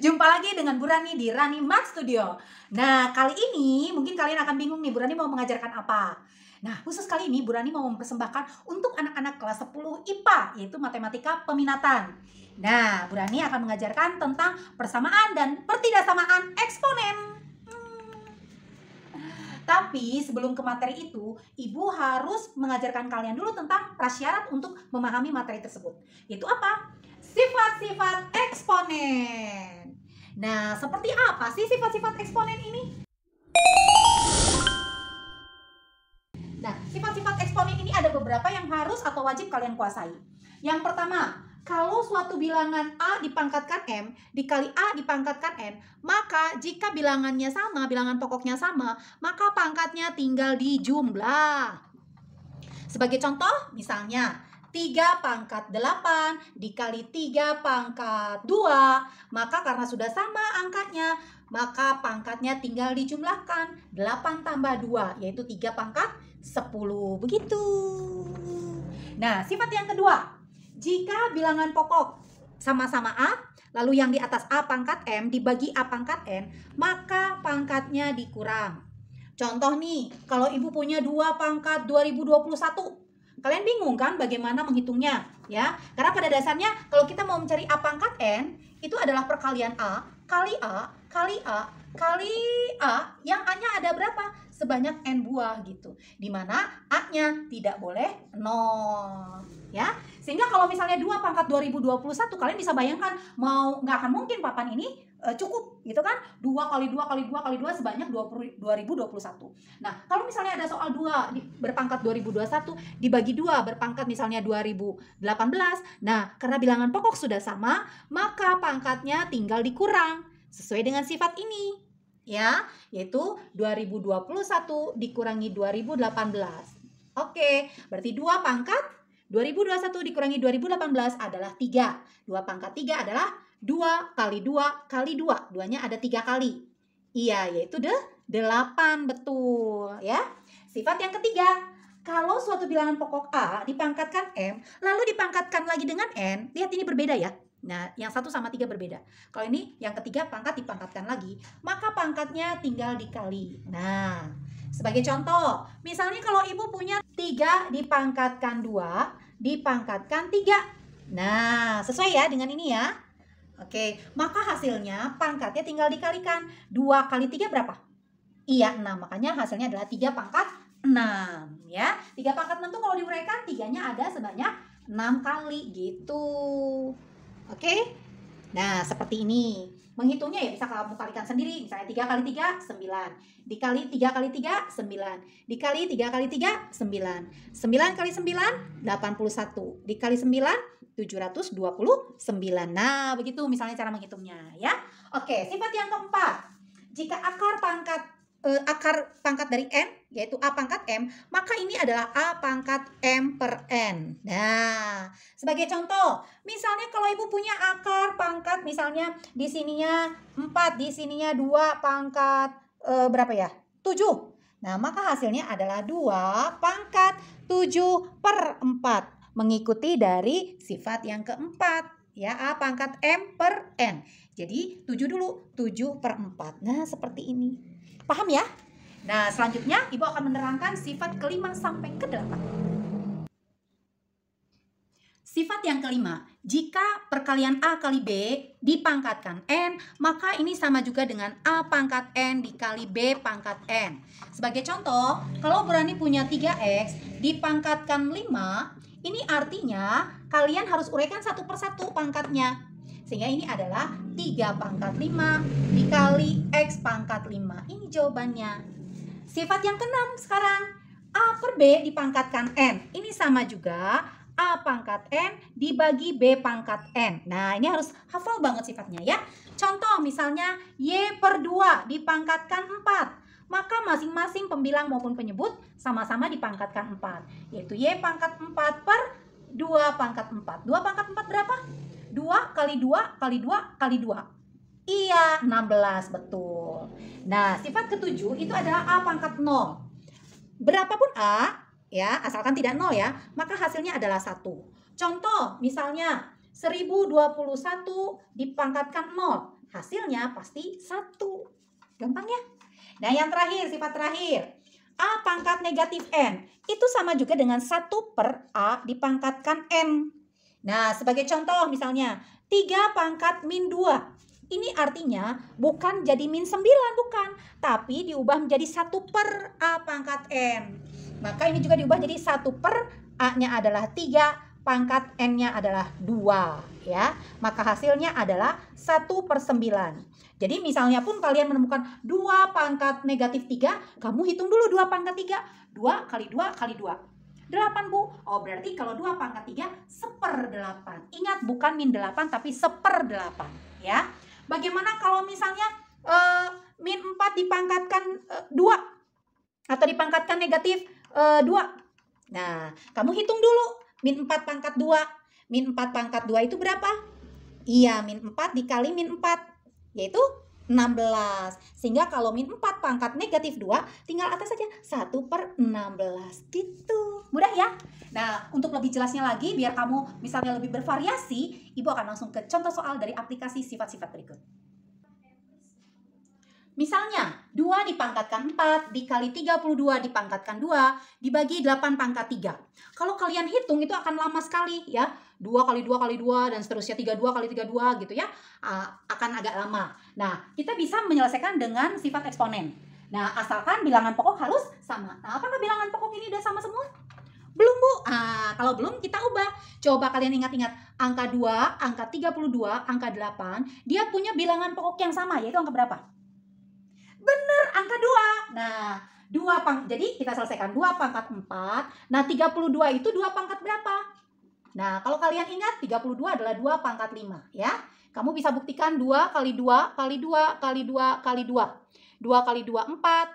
Jumpa lagi dengan Bu Rani di Rani Math Studio. Nah, kali ini mungkin kalian akan bingung nih, Bu Rani mau mengajarkan apa? Nah, khusus kali ini Bu Rani mau mempersembahkan untuk anak-anak kelas 10 IPA, yaitu matematika peminatan. Nah, Bu Rani akan mengajarkan tentang persamaan dan pertidaksamaan eksponen. Tapi sebelum ke materi itu, Ibu harus mengajarkan kalian dulu tentang prasyarat untuk memahami materi tersebut. Yaitu apa? Sifat-sifat eksponen. Nah, seperti apa sih sifat-sifat eksponen ini? Nah, sifat-sifat eksponen ini ada beberapa yang harus atau wajib kalian kuasai. Yang pertama, kalau suatu bilangan A dipangkatkan M dikali A dipangkatkan N, maka jika bilangannya sama, bilangan pokoknya sama, maka pangkatnya tinggal dijumlah. Sebagai contoh, misalnya 3 pangkat 8 dikali 3 pangkat 2, maka karena sudah sama angkanya, maka pangkatnya tinggal dijumlahkan. 8 tambah 2, yaitu 3 pangkat 10. Begitu. Nah, sifat yang kedua. Jika bilangan pokok sama-sama A, lalu yang di atas A pangkat M dibagi A pangkat N, maka pangkatnya dikurang. Contoh nih, kalau Ibu punya 2 pangkat 2021, kalian bingung kan bagaimana menghitungnya? Ya, karena pada dasarnya kalau kita mau mencari A pangkat N, itu adalah perkalian A kali A kali A kali A, yang A-nya ada berapa? Sebanyak N buah gitu. Dimana A-nya tidak boleh 0. Ya, sehingga kalau misalnya 2 pangkat 2021, kalian bisa bayangkan nggak akan mungkin papan ini cukup gitu kan. 2 kali 2 kali 2 kali 2 sebanyak 2021. Nah, kalau misalnya ada soal 2 berpangkat 2021 dibagi 2 berpangkat misalnya 2018. Nah, karena bilangan pokok sudah sama, maka pangkatnya tinggal dikurang sesuai dengan sifat ini. Ya, yaitu 2021 dikurangi 2018. Oke, berarti 2 pangkat 2021 dikurangi 2018 adalah 3. 2 pangkat 3 adalah 2 kali 2 kali 2. 2-nya ada 3 kali. Iya, yaitu 8, betul ya. Sifat yang ketiga, kalau suatu bilangan pokok A dipangkatkan M, lalu dipangkatkan lagi dengan N, lihat ini berbeda ya. Nah, yang 1 sama 3 berbeda. Kalau ini yang ketiga pangkat dipangkatkan lagi, maka pangkatnya tinggal dikali. Nah, sebagai contoh, misalnya kalau Ibu punya 3 dipangkatkan 2 dipangkatkan 3. Nah, sesuai ya dengan ini ya. Oke, maka hasilnya pangkatnya tinggal dikalikan. 2 kali 3 berapa? Iya, 6. Makanya hasilnya adalah 3 pangkat 6 ya. 3 pangkat 6 itu kalau diuraikan 3-nya ada sebanyak 6 kali gitu. Oke? Nah, seperti ini. Menghitungnya ya bisa kamu kalikan sendiri. Misalnya 3 kali 3, 9. Dikali 3 kali 3, 9. Dikali 3 kali 3, 9. 9 kali 9, 81. Dikali 9, 729. Nah, begitu misalnya cara menghitungnya ya. Oke, sifat yang keempat. Jika akar pangkat dari N, yaitu A pangkat M, maka ini adalah A pangkat M per N. Nah, sebagai contoh, misalnya kalau Ibu punya akar pangkat, misalnya di sininya 4, di sininya 2 pangkat berapa ya? 7. Nah, maka hasilnya adalah 2 pangkat 7 per 4. Mengikuti dari sifat yang keempat, ya, A pangkat M per N. Jadi 7 dulu, 7 per 4. Nah, seperti ini. Paham ya? Nah, selanjutnya Ibu akan menerangkan sifat kelima sampai ke 8. Sifat yang kelima, jika perkalian A kali B dipangkatkan N, maka ini sama juga dengan A pangkat N dikali B pangkat N. Sebagai contoh, kalau Bu Rani punya 3X dipangkatkan 5, ini artinya kalian harus uraikan satu persatu pangkatnya. Sehingga ini adalah 3 pangkat 5 dikali X pangkat 5. Ini jawabannya. Sifat yang keenam sekarang. A per B dipangkatkan N. Ini sama juga A pangkat N dibagi B pangkat N. Nah, ini harus hafal banget sifatnya ya. Contoh misalnya Y per 2 dipangkatkan 4. Maka masing-masing pembilang maupun penyebut sama-sama dipangkatkan 4. Yaitu Y pangkat 4 per 2 pangkat 4. 2 pangkat 4 berapa? 2 kali 2 kali 2 kali 2. Iya, 16, betul. Nah, sifat ketujuh itu adalah A pangkat 0. Berapapun A, ya, asalkan tidak 0 ya, maka hasilnya adalah 1. Contoh, misalnya 1021 dipangkatkan 0. Hasilnya pasti 1. Gampang ya? Nah, yang terakhir, sifat terakhir. A pangkat negatif N. Itu sama juga dengan 1 per A dipangkatkan N. Nah, sebagai contoh misalnya, 3 pangkat min 2. Ini artinya bukan jadi min 9, bukan. Tapi diubah menjadi 1 per A pangkat N. Maka ini juga diubah jadi 1 per A-nya adalah 3, pangkat N-nya adalah 2. Ya. Maka hasilnya adalah 1 per 9. Jadi misalnya pun kalian menemukan 2 pangkat negatif 3, kamu hitung dulu 2 pangkat 3. 2 kali 2 kali 2. 8, Bu. Oh, berarti kalau 2 pangkat 3, 1/8. Ingat, bukan min 8, tapi 1/8. Ya. Bagaimana kalau misalnya min 4 dipangkatkan 2 atau dipangkatkan negatif 2? Nah, kamu hitung dulu. Min 4 pangkat 2. Min 4 pangkat 2 itu berapa? Iya, min 4 dikali min 4, yaitu 16. Sehingga kalau min 4 pangkat negatif 2, tinggal atas saja 1/16. Gitu. Mudah ya? Nah, untuk lebih jelasnya lagi, biar kamu misalnya lebih bervariasi, Ibu akan langsung ke contoh soal dari aplikasi sifat-sifat berikut. Misalnya, 2 dipangkatkan 4 dikali 32 dipangkatkan 2 dibagi 8 pangkat 3. Kalau kalian hitung itu akan lama sekali ya. 2 kali 2 kali 2 dan seterusnya 32 kali 32 gitu ya. Akan agak lama. Nah, kita bisa menyelesaikan dengan sifat eksponen. Nah, asalkan bilangan pokok harus sama. Nah, apakah bilangan pokok ini udah sama semua? Belum, Bu. Kalau belum kita ubah. Coba kalian ingat-ingat. Angka 2, angka 32, angka 8, dia punya bilangan pokok yang sama, yaitu angka berapa? Bener, angka 2. Nah, jadi kita selesaikan 2 pangkat 4. Nah, 32 itu 2 pangkat berapa? Nah, kalau kalian ingat 32 adalah 2 pangkat 5 ya. Kamu bisa buktikan 2 kali 2 kali 2 kali 2 kali 2. 2 kali 2 4.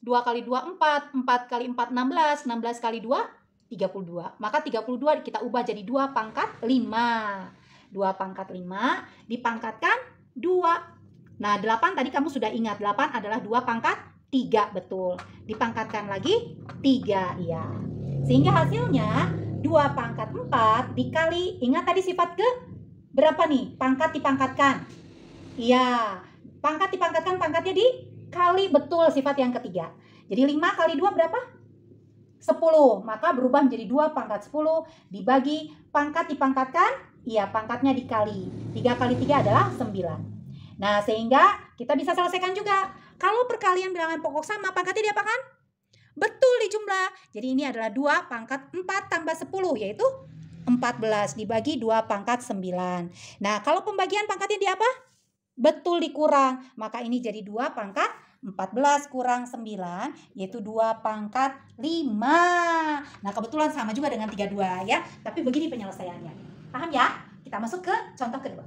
2 kali 2 4. 4 kali 4 16. 16 kali 2 32. Maka 32 kita ubah jadi 2 pangkat 5. 2 pangkat 5 dipangkatkan 2. Nah, 8 tadi kamu sudah ingat. 8 adalah 2 pangkat 3. Betul. Dipangkatkan lagi 3. Iya. Sehingga hasilnya 2 pangkat 4 dikali. Ingat tadi sifat ke berapa nih? Pangkat dipangkatkan. Iya. Pangkat dipangkatkan, pangkatnya dikali. Betul, sifat yang ketiga. Jadi 5 kali 2 berapa? 10. Maka berubah menjadi 2 pangkat 10 dibagi pangkat dipangkatkan. Iya, pangkatnya dikali. 3 kali 3 adalah 9. Nah, sehingga kita bisa selesaikan juga. Kalau perkalian bilangan pokok sama, pangkatnya diapakan? Betul, dijumlah. Jadi ini adalah 2 pangkat 4 tambah 10, yaitu 14 dibagi 2 pangkat 9. Nah, kalau pembagian pangkatnya di apa? Betul, dikurang. Maka ini jadi 2 pangkat 14 kurang 9, yaitu 2 pangkat 5. Nah, kebetulan sama juga dengan 32 ya. Tapi begini penyelesaiannya. Paham ya? Kita masuk ke contoh kedua.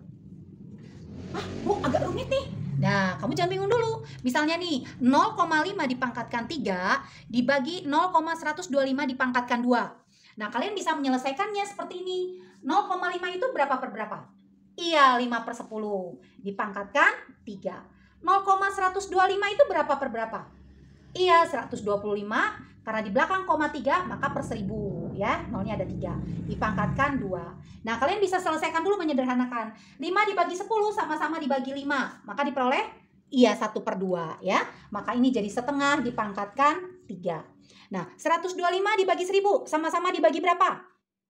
Bu, agak rumit nih. Nah, kamu jangan bingung dulu. Misalnya nih, 0,5 dipangkatkan 3 dibagi 0,125 dipangkatkan 2. Nah, kalian bisa menyelesaikannya seperti ini. 0,5 itu berapa per berapa? Iya, 5/10 dipangkatkan 3. 0,125 itu berapa per berapa? Iya, 125. Karena di belakang koma 3, maka per 1000 ya. Nolnya ada 3. Dipangkatkan 2. Nah, kalian bisa selesaikan dulu menyederhanakan. 5 dibagi 10 sama-sama dibagi 5. Maka diperoleh iya 1/2 ya. Maka ini jadi setengah dipangkatkan 3. Nah, 125 dibagi 1000 sama-sama dibagi berapa?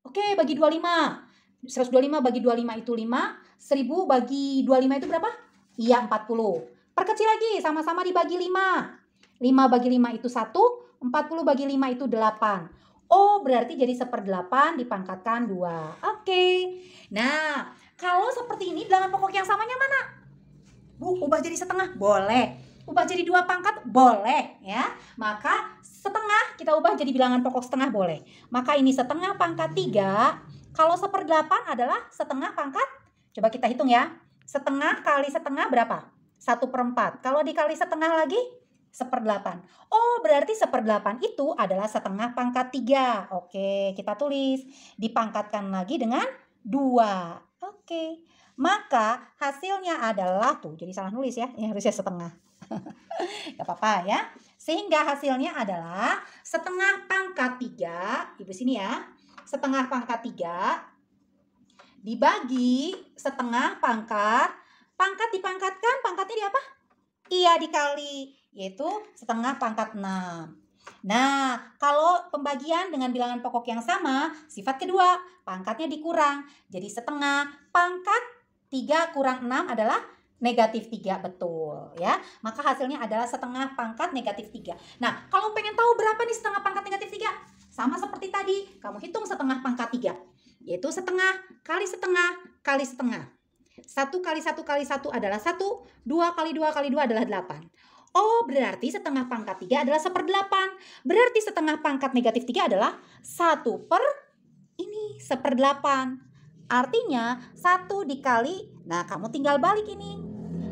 Oke, bagi 25. 125 bagi 25 itu 5. 1000 bagi 25 itu berapa? Iya, 40. Perkecil lagi, sama-sama dibagi 5. 5 bagi 5 itu 1. 40 bagi 5 itu 8. Oh, berarti jadi 1/8 dipangkatkan 2. Oke. Nah, kalau seperti ini bilangan pokok yang samanya mana? Bu, ubah jadi setengah? Boleh. Ubah jadi 2 pangkat? Boleh. Ya. Maka setengah kita ubah jadi bilangan pokok setengah boleh. Maka ini setengah pangkat 3. Kalau 1/8 adalah setengah pangkat. Coba kita hitung ya. Setengah kali setengah berapa? 1/4. Kalau dikali setengah lagi? 1/8. Oh, berarti 1/8 itu adalah setengah pangkat 3. Oke, kita tulis. Dipangkatkan lagi dengan 2. Oke. Maka hasilnya adalah, tuh jadi salah nulis ya. Ini harusnya setengah. Gak apa-apa ya. Sehingga hasilnya adalah setengah pangkat 3. Ibu sini ya. Setengah pangkat 3 dibagi setengah pangkat. Pangkat dipangkatkan, pangkatnya di apa? Iya, dikali, yaitu setengah pangkat 6. Nah, kalau pembagian dengan bilangan pokok yang sama, sifat kedua, pangkatnya dikurang. Jadi setengah pangkat 3 kurang 6 adalah negatif 3, betul ya. Maka hasilnya adalah setengah pangkat negatif 3. Nah, kalau pengen tahu berapa nih setengah pangkat negatif 3? Sama seperti tadi, kamu hitung setengah pangkat 3. Yaitu setengah kali setengah kali setengah. 1 kali 1 kali 1 adalah 1, 2 kali 2 kali 2 adalah 8. Oh, berarti setengah pangkat 3 adalah 1/8. Berarti setengah pangkat negatif 3 adalah 1/8. Artinya 1 dikali, nah kamu tinggal balik ini.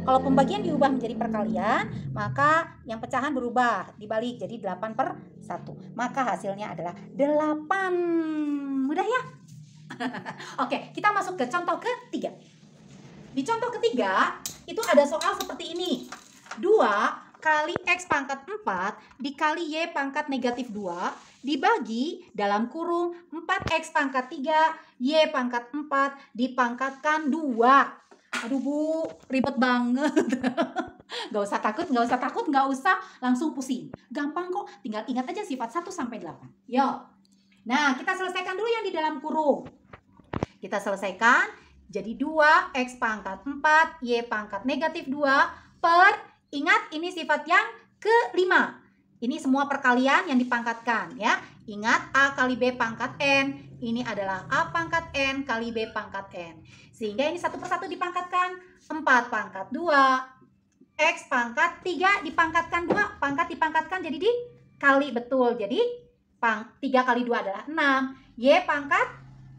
Kalau pembagian diubah menjadi perkalian, maka yang pecahan berubah, dibalik jadi 8/1. Maka hasilnya adalah 8. Mudah ya? Oke, kita masuk ke contoh ketiga. Di contoh ketiga, itu ada soal seperti ini. 2 kali X pangkat 4 dikali Y pangkat negatif 2 dibagi dalam kurung 4X pangkat 3 Y pangkat 4 dipangkatkan 2. Aduh Bu, ribet banget. Gak usah takut, gak usah langsung pusing. Gampang kok, tinggal ingat aja sifat 1 sampai 8. Yuk. Nah, kita selesaikan dulu yang di dalam kurung. Kita selesaikan, jadi 2X pangkat 4 Y pangkat negatif 2 per, ingat ini sifat yang kelima. Ini semua perkalian yang dipangkatkan ya. Ingat A kali B pangkat N. Ini adalah A pangkat N kali B pangkat N. Sehingga ini satu persatu dipangkatkan. 4 pangkat 2. X pangkat 3 dipangkatkan 2. Pangkat dipangkatkan jadi dikali. Betul. Jadi 3 kali 2 adalah 6. Y pangkat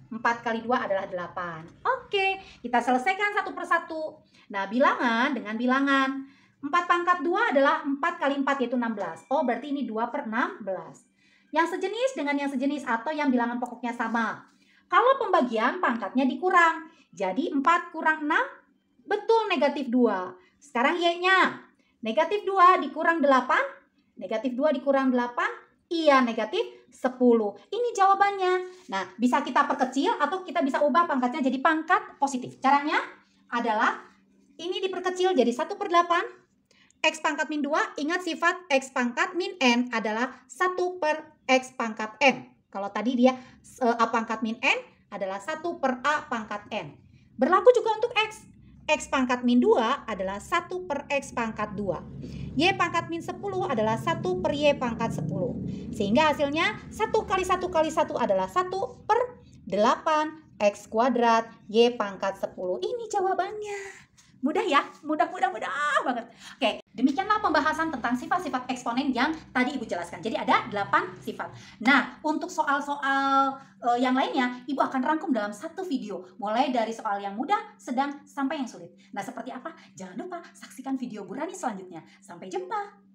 4 kali 2 adalah 8. Oke, kita selesaikan satu persatu. Nah, bilangan dengan bilangan. 4 pangkat 2 adalah 4 kali 4 yaitu 16. Oh, berarti ini 2/16. Yang sejenis dengan yang sejenis atau yang bilangan pokoknya sama. Kalau pembagian pangkatnya dikurang. Jadi 4 kurang 6, betul negatif 2. Sekarang Y-nya. Negatif 2 dikurang 8. Negatif 2 dikurang 8. Iya, negatif 10. Ini jawabannya. Nah, bisa kita perkecil atau kita bisa ubah pangkatnya jadi pangkat positif. Caranya adalah ini diperkecil jadi 1/8. X pangkat min 2, ingat sifat X pangkat min N adalah 1/X pangkat N. Kalau tadi dia A pangkat min N adalah 1/A pangkat N. Berlaku juga untuk X. X pangkat min 2 adalah 1/X pangkat 2. Y pangkat min 10 adalah 1/Y pangkat 10. Sehingga hasilnya 1 kali 1 kali 1 adalah 1/8 X kuadrat Y pangkat 10. Ini jawabannya. Mudah ya? Mudah banget. Oke, demikianlah pembahasan tentang sifat-sifat eksponen yang tadi Ibu jelaskan. Jadi ada 8 sifat. Nah, untuk soal-soal yang lainnya, Ibu akan rangkum dalam satu video. Mulai dari soal yang mudah, sedang, sampai yang sulit. Nah, seperti apa? Jangan lupa saksikan video Bu Rani selanjutnya. Sampai jumpa!